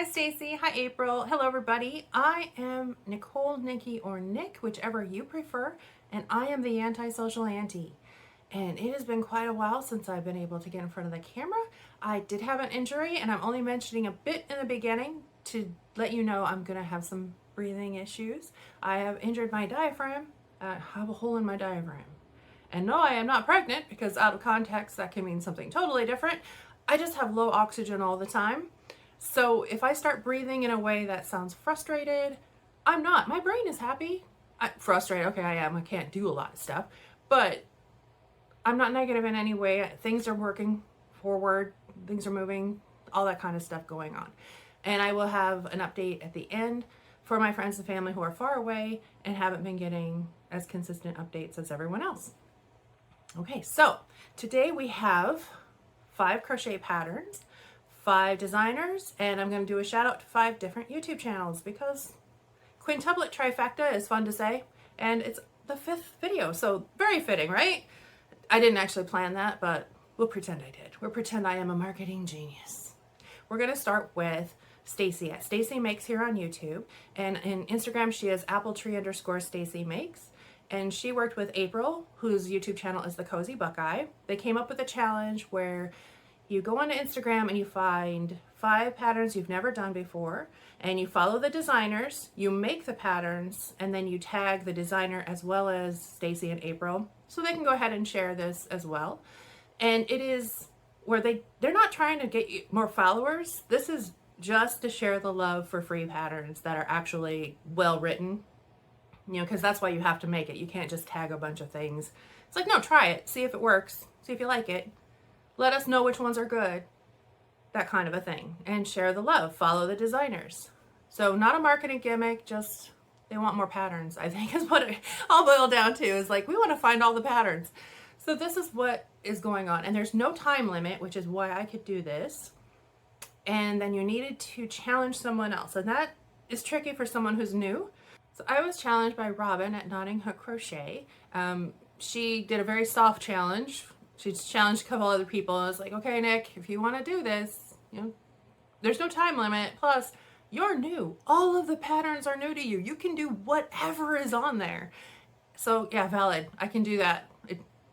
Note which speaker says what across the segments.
Speaker 1: Hi Stacy, hi April, hello everybody. I am Nicole, Nikki, or Nick, whichever you prefer, and I am the Antisocial Auntie. And it has been quite a while since I've been able to get in front of the camera. I did have an injury, and I'm only mentioning a bit in the beginning to let you know I'm gonna have some breathing issues. I have injured my diaphragm. I have a hole in my diaphragm. And no, I am not pregnant, because out of context that can mean something totally different. I just have low oxygen all the time. So if I start breathing in a way that sounds frustrated, I'm not. My brain is happy. Frustrated, okay, I am. I can't do a lot of stuff. But I'm not negative in any way. Things are working forward. Things are moving. All that kind of stuff going on. And I will have an update at the end for my friends and family who are far away and haven't been getting as consistent updates as everyone else. Okay, so today we have 5 crochet patterns, 5 designers, and I'm going to do a shout out to 5 different YouTube channels because quintuplet trifecta is fun to say, and it's the 5th video, so very fitting, right? I didn't actually plan that, but we'll pretend I did. We'll pretend I am a marketing genius. We're going to start with Stacy at Stacy Makes here on YouTube, and in Instagram she is appletree_Stacy Makes. And she worked with April, whose YouTube channel is The Cozy Buckeye. They came up with a challenge where you go onto Instagram and you find 5 patterns you've never done before, and you follow the designers, you make the patterns, and then you tag the designer as well as Stacy and April, so they can go ahead and share this as well. And it is where they're not trying to get you more followers. This is just to share the love for free patterns that are actually well written. You know, because that's why you have to make it. You can't just tag a bunch of things. It's like, no, try it. See if it works. See if you like it. Let us know which ones are good. That kind of a thing. And share the love. Follow the designers. So not a marketing gimmick, just they want more patterns, I think is what it all boiled down to. Is like, we want to find all the patterns. So this is what is going on. And there's no time limit, which is why I could do this. And then you needed to challenge someone else. And that is tricky for someone who's new. So I was challenged by Robin at Knotting.Crochet. She did a very soft challenge. She challenged a couple other people. I was like, okay, Nick, if you want to do this, you know, there's no time limit. Plus, you're new. All of the patterns are new to you. You can do whatever is on there. So yeah, valid. I can do that,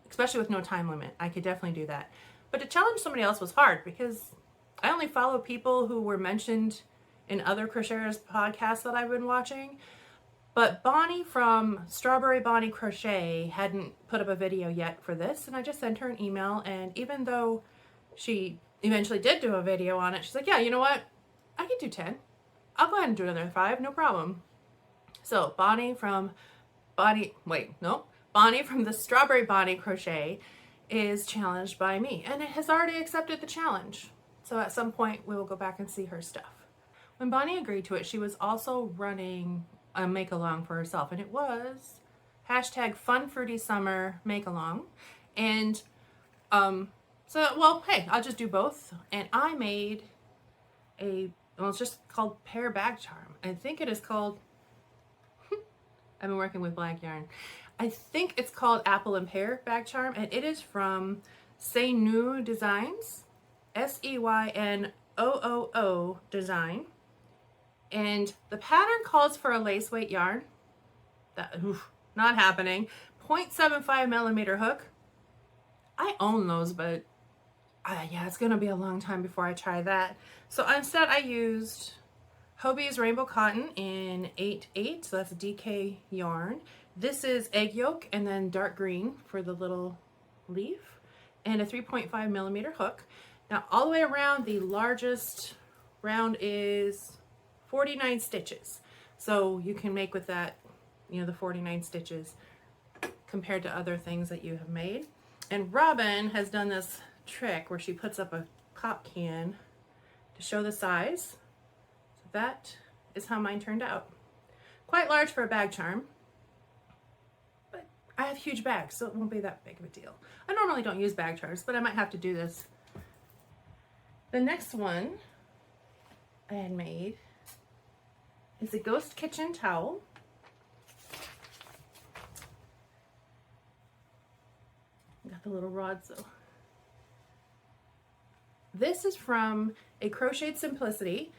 Speaker 1: especially with no time limit. I could definitely do that. But to challenge somebody else was hard because I only follow people who were mentioned in other crocheters podcasts that I've been watching. But Bonnie from Strawberry Bonnie Crochet hadn't put up a video yet for this, and I just sent her an email, and even though she eventually did do a video on it, she's like, yeah, you know what? I can do 10. I'll go ahead and do another 5, no problem. So Bonnie from the Strawberry Bonnie Crochet is challenged by me, and it has already accepted the challenge. So at some point, we will go back and see her stuff. When Bonnie agreed to it, she was also running a make along for herself, and it was #FunFruitySummer make along. And well, hey, I'll just do both. And I made it's just called Pear bag charm. I think it is called I've been working with black yarn. I think it's called Apple and Pear bag charm, and it is from SeynoooDesign, SeynoooDesign. And the pattern calls for a lace weight yarn. Not happening. 0.75 millimeter hook. I own those, but yeah, it's going to be a long time before I try that. So instead I used Hobie's Rainbow Cotton in 8/8, so that's a DK yarn. This is egg yolk and then dark green for the little leaf, and a 3.5 millimeter hook. Now all the way around, the largest round is 49 stitches. So you can make with that, you know, the 49 stitches compared to other things that you have made. And Robin has done this trick where she puts up a pop can to show the size. So that is how mine turned out. Quite large for a bag charm, but I have huge bags, so it won't be that big of a deal. I normally don't use bag charms, but I might have to do this. The next one I had made is a ghost kitchen towel. Got the little rods though. This is from a Crocheted Simplicity,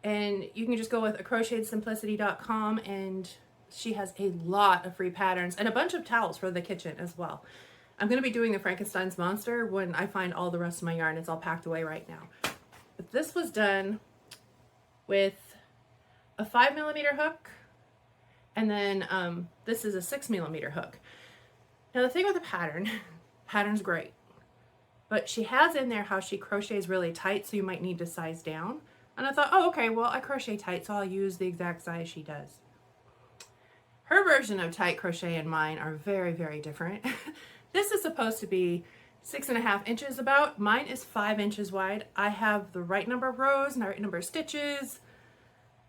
Speaker 1: And you can just go with Crocheted.Simplicity.com, and she has a lot of free patterns and a bunch of towels for the kitchen as well. I'm going to be doing the Frankenstein's monster when I find all the rest of my yarn. It's all packed away right now. But this was done with a 5mm hook, and then this is a 6mm hook. Now the thing with the pattern's great, but she has in there how she crochets really tight, so you might need to size down. And I thought, oh, okay, well, I crochet tight, so I'll use the exact size she does. Her version of tight crochet and mine are very, very different. This is supposed to be 6.5 inches about. Mine is 5 inches wide. I have the right number of rows and the right number of stitches.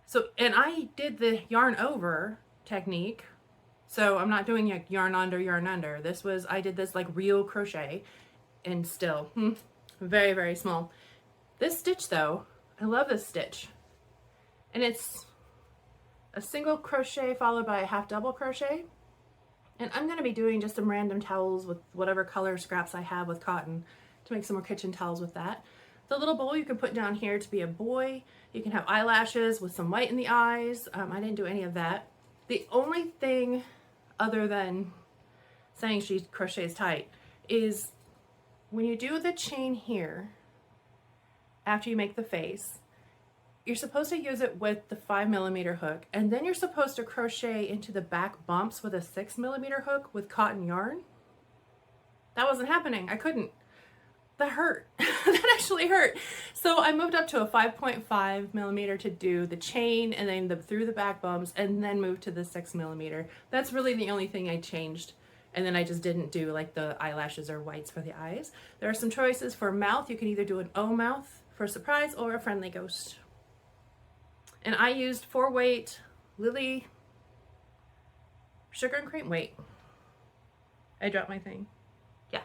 Speaker 1: So, and I did the yarn over technique. So I'm not doing like yarn under, yarn under. I did this like real crochet, and still, very, very small. This stitch though, I love this stitch. And it's a single crochet followed by a half double crochet. And I'm going to be doing just some random towels with whatever color scraps I have with cotton to make some more kitchen towels with that. The little bowl you can put down here to be a boy. You can have eyelashes with some white in the eyes. I didn't do any of that. The only thing other than saying she crochets tight is when you do the chain here, after you make the face, you're supposed to use it with the 5mm hook, and then you're supposed to crochet into the back bumps with a 6mm hook with cotton yarn. That wasn't happening. I couldn't. That hurt. That actually hurt. So I moved up to a 5.5mm to do the chain, and then through the back bumps, and then moved to the 6mm. That's really the only thing I changed. And then I just didn't do like the eyelashes or whites for the eyes. There are some choices for mouth. You can either do an O mouth for a surprise or a friendly ghost. And I used 4-weight Lily sugar and cream. Wait, I dropped my thing. Yeah,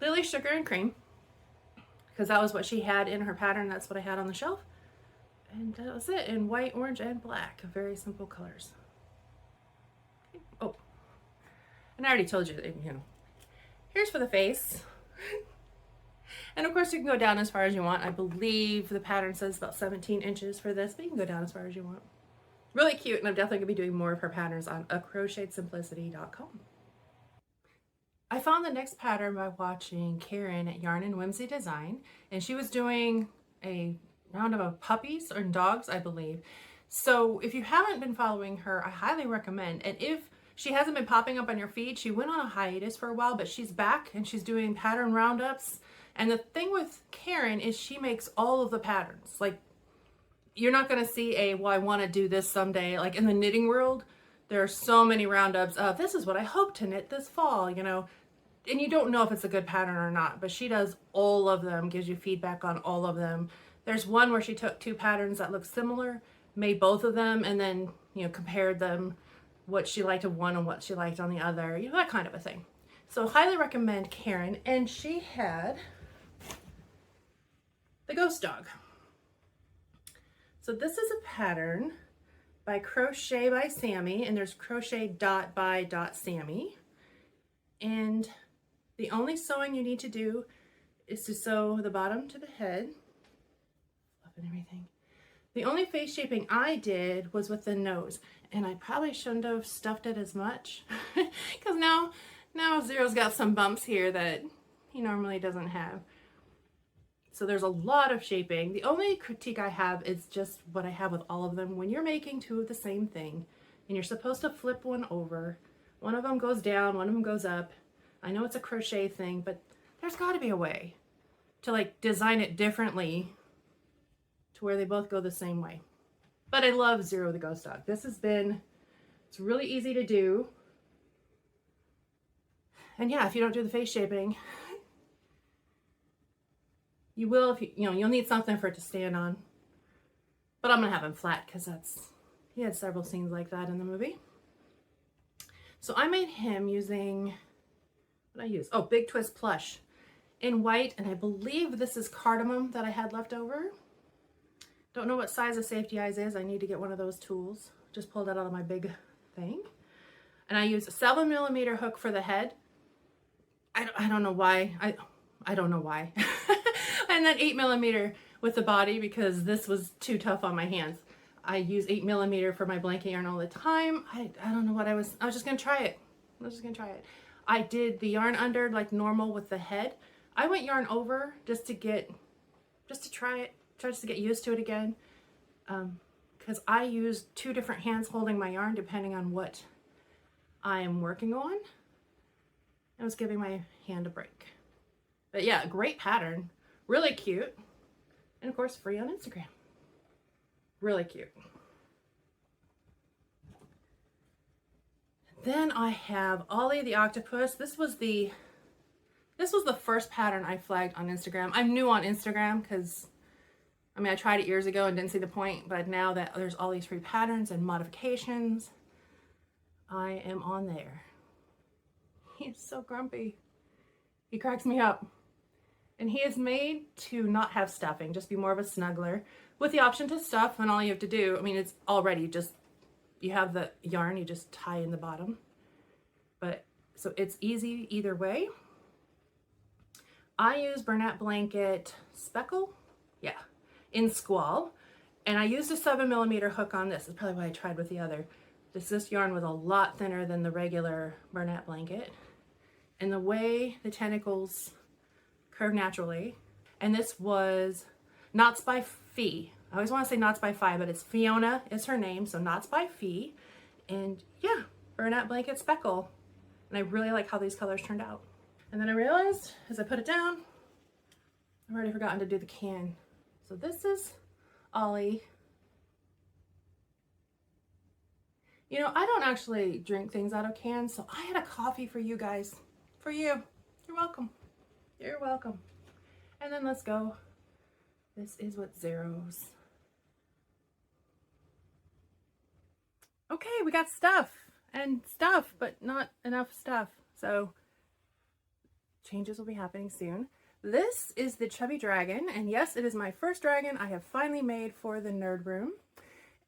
Speaker 1: Lily sugar and cream, because that was what she had in her pattern. That's what I had on the shelf, and that was it. In white, orange, and black, very simple colors. Okay. Oh, and I already told you that, you know, here's for the face. And of course you can go down as far as you want. I believe the pattern says about 17 inches for this, but you can go down as far as you want. Really cute, and I'm definitely going to be doing more of her patterns on Crocheted.Simplicity.com. I found the next pattern by watching Karen at Yarn and Whimsy Design, and she was doing a round of puppies or dogs, I believe. So if you haven't been following her, I highly recommend. And if she hasn't been popping up on your feed, she went on a hiatus for a while, but she's back and she's doing pattern roundups. And the thing with Karen is she makes all of the patterns. Like, you're not going to see well, I want to do this someday. Like in the knitting world, there are so many roundups of this is what I hope to knit this fall, you know, and you don't know if it's a good pattern or not, but she does all of them, gives you feedback on all of them. There's one where she took 2 patterns that look similar, made both of them, and then, you know, compared them, what she liked of one and what she liked on the other, you know, that kind of a thing. So highly recommend Karen. And she had the ghost dog. So this is a pattern by Crochet.By.Sammy, and there's Crocheted.By.Sammy. And the only sewing you need to do is to sew the bottom to the head, and everything. The only face shaping I did was with the nose, and I probably shouldn't have stuffed it as much because now Zero's got some bumps here that he normally doesn't have. So there's a lot of shaping. The only critique I have is just what I have with all of them. When you're making 2 of the same thing and you're supposed to flip one over, one of them goes down, one of them goes up. I know it's a crochet thing, but there's got to be a way to like design it differently to where they both go the same way. But I love Zero the Ghost Dog. It's really easy to do. And yeah, if you don't do the face shaping, you will, if you'll need something for it to stand on. But I'm gonna have him flat because he had several scenes like that in the movie. So I made him using, what did I use? Oh, Big Twist Plush in white, and I believe this is cardamom that I had left over. Don't know what size of safety eyes is. I need to get one of those tools. Just pulled that out of my big thing. And I used a 7mm hook for the head. I don't know why. I don't know why. And then 8mm with the body because this was too tough on my hands. I use 8mm for my blanket yarn all the time. I don't know what I was just gonna try it. I was just gonna try it. I did the yarn under like normal with the head. I went yarn over just to try it, just to get used to it again. Because I use 2 different hands holding my yarn depending on what I am working on. I was giving my hand a break. But yeah, great pattern, really cute, and of course free on Instagram. Really cute. Then I have Olly the Octopus. This was the first pattern I flagged on Instagram. I'm new on Instagram because, I mean, I tried it years ago and didn't see the point, but now that there's all these free patterns and modifications, I am on there. He's so grumpy. He cracks me up. And he is made to not have stuffing, just be more of a snuggler with the option to stuff. And all you have to do, I mean, it's already just, you have the yarn, you just tie in the bottom. But so it's easy either way. I use Bernat Blanket Speckle, yeah, in Squall. And I used a 7mm hook on this. That's probably why I tried with the other. This yarn was a lot thinner than the regular Bernat Blanket. And the way the tentacles curve naturally. And this was KnotsByFi. I always want to say KnotsByFi, but it's Fiona is her name, so KnotsByFi. And yeah, Bernat Blanket Speckle. And I really like how these colors turned out. And then I realized as I put it down, I've already forgotten to do the can. So this is Olly. You know, I don't actually drink things out of cans, so I had a coffee for you guys. For you. You're welcome. You're welcome. And then let's go. This is what zeros. Okay, we got stuff and stuff, but not enough stuff. So changes will be happening soon. This is the Chubby Dragon, and yes, it is my first dragon I have finally made for the Nerd Room.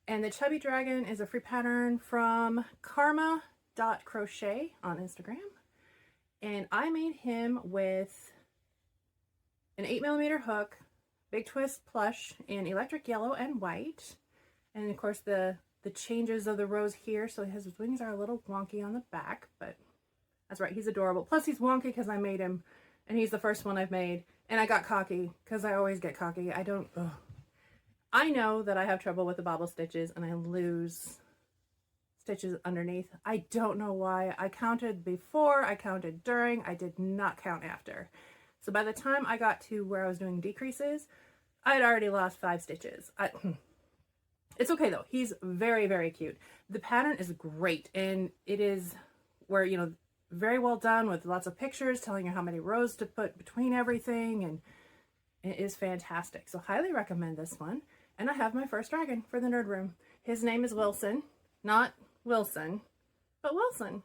Speaker 1: And the Chubby Dragon is a free pattern from Carma.Crochet on Instagram. And I made him with an 8mm hook, big twist plush in electric yellow and white. And of course the changes of the rows here, so his wings are a little wonky on the back, but that's right, he's adorable. Plus he's wonky because I made him, and he's the first one I've made. And I got cocky, because I always get cocky. I know that I have trouble with the bobble stitches and I lose stitches underneath. I don't know why. I counted before, I counted during, I did not count after. So by the time I got to where I was doing decreases, I had already lost 5 stitches. It's okay though. He's very, very cute. The pattern is great, and it is where, you know, very well done with lots of pictures telling you how many rows to put between everything, and it is fantastic. So highly recommend this one. And I have my first dragon for the Nerd Room. His name is Wilson, not Wilson, but Wilson,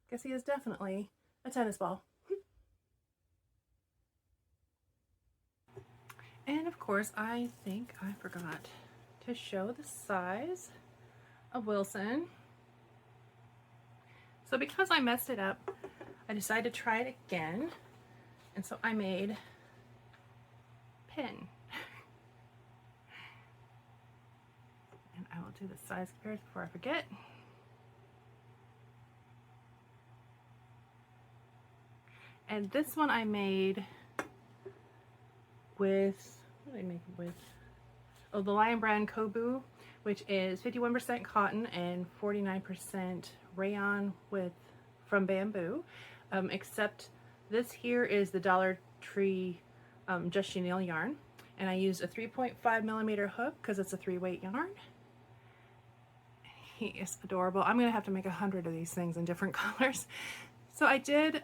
Speaker 1: because he is definitely a tennis ball. And of course, I think I forgot to show the size of Wilson. So because I messed it up, I decided to try it again. And so I made pin. And I will do the size comparison before I forget. And this one I made with, what did I make it with? Oh, the Lion Brand Kobu, which is 51% cotton and 49% rayon from bamboo. Except this here is the Dollar Tree Just Chenille yarn, and I used a 3.5mm hook because it's a 3-weight yarn. He is adorable. I'm gonna have to make 100 of these things in different colors. So I did,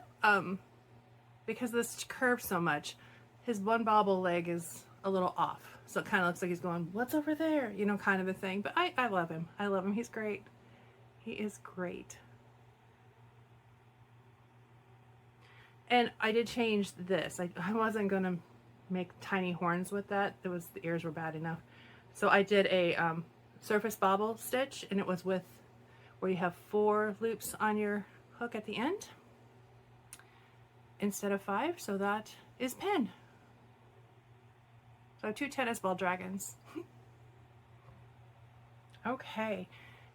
Speaker 1: because this curves so much, his one bobble leg is a little off. So it kind of looks like he's going, what's over there? You know, kind of a thing. But I love him. I love him. He's great. He is great. And I did change this. I wasn't going to make tiny horns with that. The ears were bad enough. So I did a surface bobble stitch, and it was with where you have 4 loops on your hook at the end instead of 5. So that is pin. So 2 tennis ball dragons. Okay,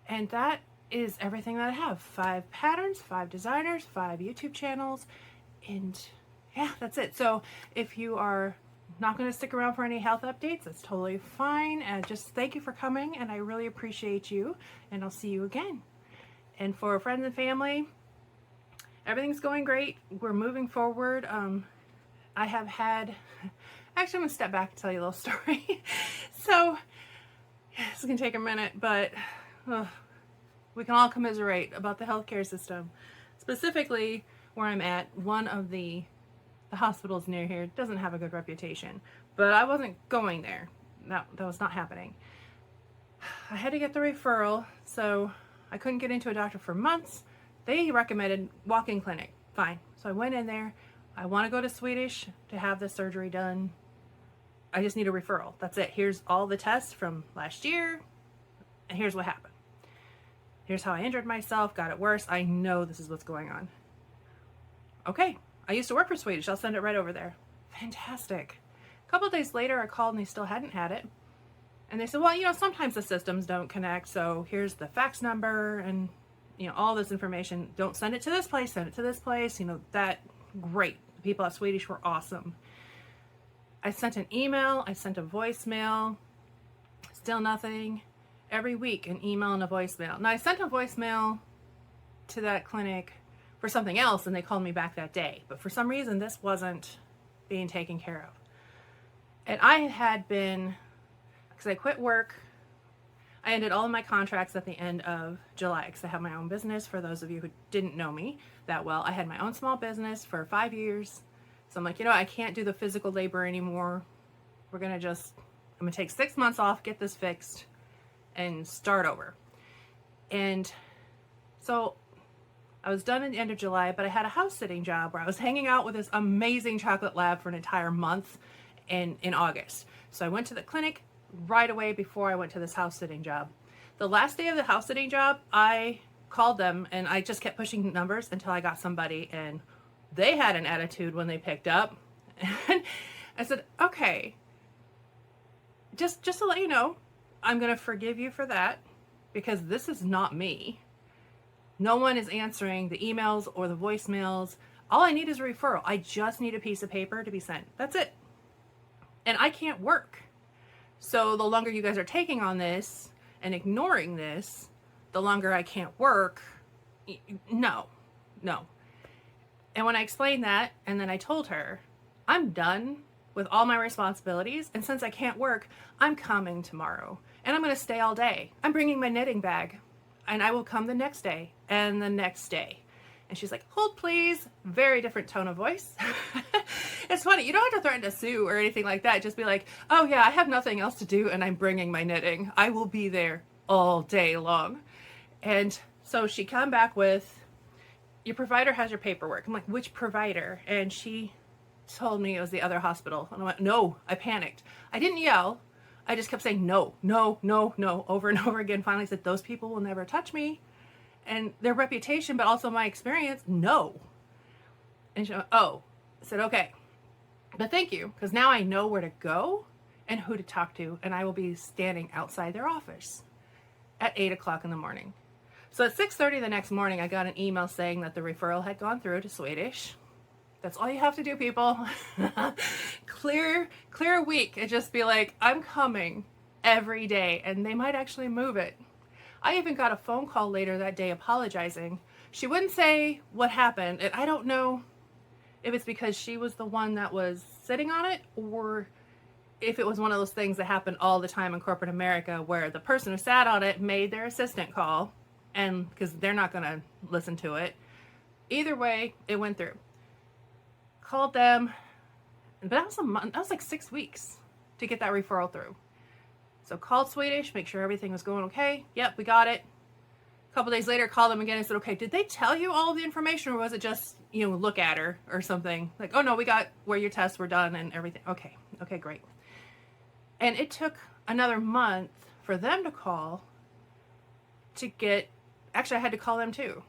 Speaker 1: and that is everything that I have. 5 patterns, 5 designers, 5 YouTube channels, and yeah, that's it. So if you are not going to stick around for any health updates, that's totally fine. And just thank you for coming, and I really appreciate you, and I'll see you again. And for friends and family, everything's going great. We're moving forward. I have had, actually I'm going to step back and tell you a little story. So this is going to take a minute, but we can all commiserate about the healthcare system. Specifically, where I'm at, one of the hospitals near here doesn't have a good reputation, but I wasn't going there. That was not happening. I had to get the referral, so I couldn't get into a doctor for months. They recommended walk-in clinic. Fine. So I went in there. I want to go to Swedish to have the surgery done. I just need a referral. That's it. Here's all the tests from last year, and here's what happened. Here's how I injured myself, got it worse. I know this is what's going on. Okay, I used to work for Swedish. I'll send it right over there. Fantastic. A couple of days later, I called and they still hadn't had it. And they said, well, you know, sometimes the systems don't connect, so here's the fax number and, you know, all this information. Don't send it to this place, send it to this place. You know, that, great. The people at Swedish were awesome. I sent an email, I sent a voicemail, still nothing. Every week, an email and a voicemail. Now, I sent a voicemail to that clinic for something else, and they called me back that day. But for some reason, this wasn't being taken care of. And I had been, because I quit work, I ended all of my contracts at the end of July, because I have my own business. For those of you who didn't know me that well, I had my own small business for 5 years. So I'm like, you know, I can't do the physical labor anymore. I'm going to take 6 months off, get this fixed, and start over. And so I was done at the end of July, but I had a house sitting job where I was hanging out with this amazing chocolate lab for an entire month in August. So I went to the clinic right away before I went to this house sitting job. The last day of the house sitting job, I called them and I just kept pushing numbers until I got somebody, and they had an attitude when they picked up. And I said, okay, just to let you know, I'm going to forgive you for that, because this is not me. No one is answering the emails or the voicemails. All I need is a referral. I just need a piece of paper to be sent. That's it. And I can't work. So the longer you guys are taking on this and ignoring this, the longer I can't work. No. And when I explained that, and then I told her, I'm done with all my responsibilities, and since I can't work, I'm coming tomorrow, and I'm going to stay all day. I'm bringing my knitting bag, and I will come the next day, and the next day. And she's like, hold please. Very different tone of voice. It's funny, you don't have to threaten to sue or anything like that. Just be like, oh yeah, I have nothing else to do, and I'm bringing my knitting. I will be there all day long. And so she came back with, your provider has your paperwork. I'm like, which provider? And she told me it was the other hospital. And I went, no. I panicked. I didn't yell. I just kept saying no, over and over again. Finally said, those people will never touch me. And their reputation, but also my experience, no. And she went, oh. I said, okay. But thank you, because now I know where to go and who to talk to. And I will be standing outside their office at 8 o'clock in the morning. So at 6:30 the next morning, I got an email saying that the referral had gone through to Swedish. That's all you have to do, people. clear a week and just be like, I'm coming every day, and they might actually move it. I even got a phone call later that day apologizing. She wouldn't say what happened, and I don't know if it's because she was the one that was sitting on it, or if it was one of those things that happen all the time in corporate America where the person who sat on it made their assistant call, and because they're not going to listen to it. Either way, it went through. Called them, but that was a month. That was like 6 weeks to get that referral through. So called Swedish, make sure everything was going okay. Yep, we got it. A couple days later, called them again and said, okay, did they tell you all the information, or was it just, you know, look at her or something? Like, oh no, we got where your tests were done and everything. Okay, great. And it took another month for them to call to get, actually I had to call them too,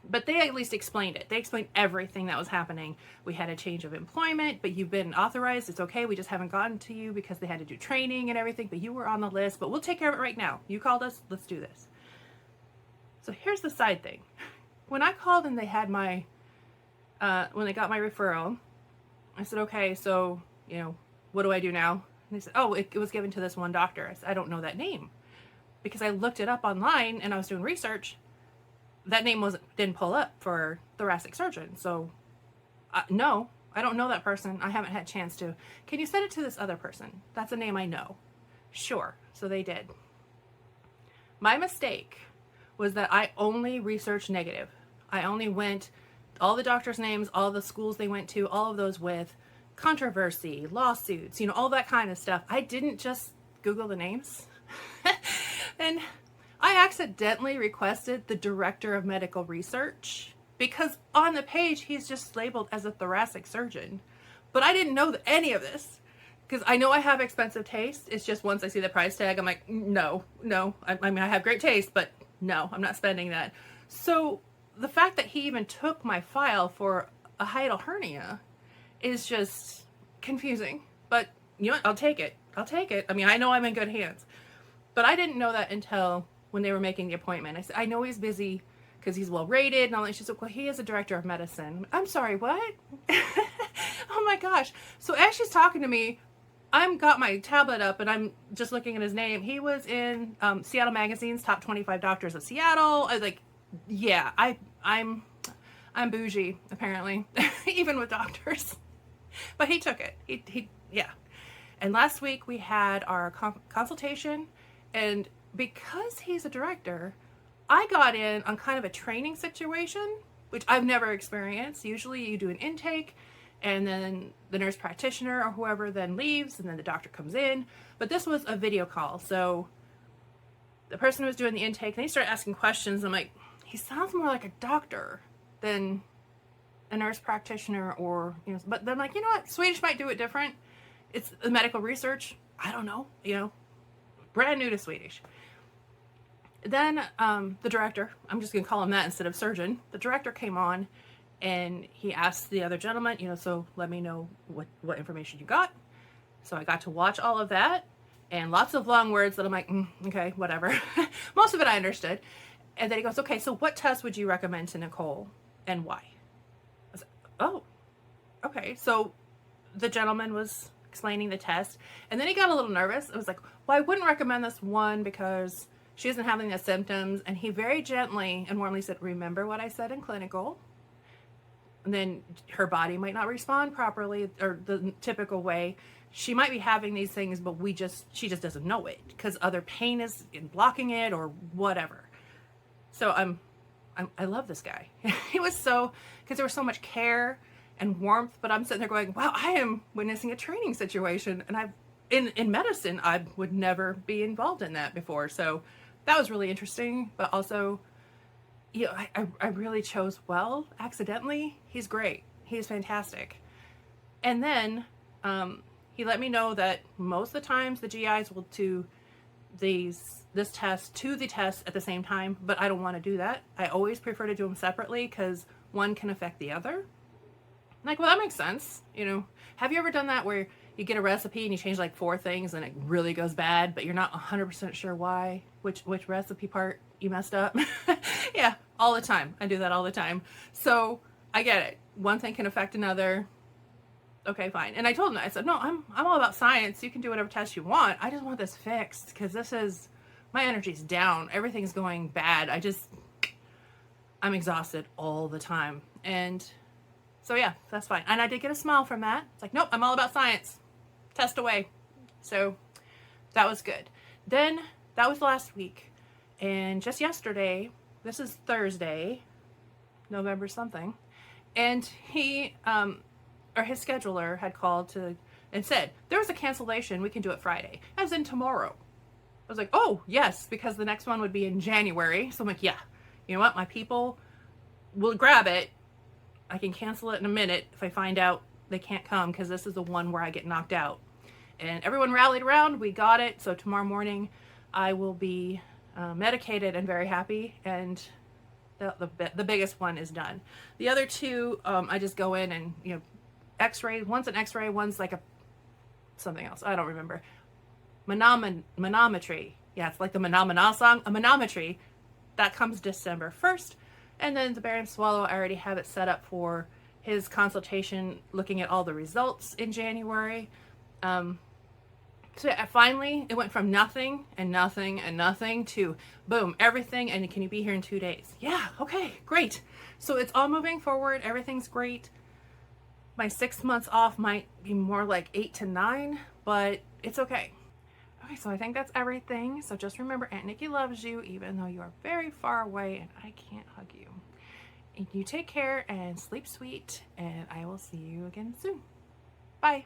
Speaker 1: But they at least explained it. They explained everything that was happening. We had a change of employment, but you've been authorized. It's okay. We just haven't gotten to you because they had to do training and everything, but you were on the list, but we'll take care of it right now. You called us. Let's do this. So here's the side thing. When I called and they had my, when they got my referral, I said, okay, so, you know, what do I do now? And they said, oh, it was given to this one doctor. I said, I don't know that name, because I looked it up online and I was doing research. That name didn't pull up for thoracic surgeon. So no, I don't know that person. I haven't had a chance to. Can you send it to this other person? That's a name I know. Sure. So they did. My mistake was that I only researched negative. I only went all the doctors' names, all the schools they went to, all of those with controversy, lawsuits, you know, all that kind of stuff. I didn't just Google the names. And I accidentally requested the director of medical research, because on the page he's just labeled as a thoracic surgeon. But I didn't know any of this, because I know I have expensive taste. It's just once I see the price tag, I'm like, no. I mean, I have great taste, but no, I'm not spending that. So the fact that he even took my file for a hiatal hernia is just confusing. But you know what? I'll take it. I mean, I know I'm in good hands. But I didn't know that until when they were making the appointment. I said, I know he's busy because he's well rated and all that. She said, well, he is a director of medicine. I'm sorry, what? Oh my gosh. So as she's talking to me, I've got my tablet up and I'm just looking at his name. He was in Seattle Magazine's top 25 doctors of Seattle. I was like, yeah, I'm bougie apparently, even with doctors. But he took it. He yeah. And last week we had our consultation, and because he's a director, I got in on kind of a training situation, which I've never experienced. Usually you do an intake and then the nurse practitioner or whoever then leaves and then the doctor comes in. But this was a video call. So the person who was doing the intake, they started asking questions. I'm like, he sounds more like a doctor than a nurse practitioner, or, you know, but then I'm like, you know what? Swedish might do it different. It's the medical research. I don't know, you know, brand new to Swedish. Then the director, I'm just going to call him that instead of surgeon. The director came on and he asked the other gentleman, you know, so let me know what information you got. So I got to watch all of that, and lots of long words that I'm like, okay, whatever. Most of it I understood. And then he goes, okay, so what test would you recommend to Nicole and why? I was like, oh, okay. So the gentleman was explaining the test, and then he got a little nervous. I was like, well, I wouldn't recommend this one because she isn't having the symptoms. And he very gently and warmly said, remember what I said in clinical. And then her body might not respond properly or the typical way. She might be having these things, but she just doesn't know it because other pain is blocking it or whatever. So I love this guy. He was because there was so much care and warmth, but I'm sitting there going, wow, I am witnessing a training situation. And in medicine, I would never be involved in that before. So that was really interesting, but also, you know, I really chose well accidentally. He's great. He's fantastic. And then he let me know that most of the times the GIs will do this test to the test at the same time, but I don't want to do that. I always prefer to do them separately because one can affect the other. I'm like, well, that makes sense. You know, have you ever done that where you get a recipe and you change like 4 things and it really goes bad, but you're not 100% sure why, which recipe part you messed up? Yeah, all the time. I do that all the time. So I get it. One thing can affect another. Okay, fine. And I told him that. I said, no, I'm all about science. You can do whatever test you want. I just want this fixed because my energy's down. Everything's going bad. I'm exhausted all the time. And so yeah, that's fine. And I did get a smile from that. It's like, nope, I'm all about science. Test away. So that was good. Then that was last week. And just yesterday, this is Thursday, November something. And he, or his scheduler had called and said, there was a cancellation. We can do it Friday. As in tomorrow. I was like, oh, yes, because the next one would be in January. So I'm like, yeah, you know what? My people will grab it. I can cancel it in a minute if I find out they can't come because this is the one where I get knocked out. And everyone rallied around. We got it. So tomorrow morning I will be medicated and very happy. And The biggest one is done. The other two, I just go in and, you know, x-ray. One's an x-ray, one's like something else. I don't remember. Manometry. Yeah, it's like the Manamana song. A manometry. That comes December 1st. And then the Bear and Swallow, I already have it set up for his consultation, looking at all the results in January. So yeah, finally, it went from nothing and nothing and nothing to boom, everything, and can you be here in 2 days? Yeah, okay, great. So it's all moving forward. Everything's great. My 6 months off might be more like 8 to 9, but it's okay. Okay, so I think that's everything. So just remember, Aunt Nikki loves you, even though you are very far away and I can't hug you. And you take care and sleep sweet, and I will see you again soon. Bye.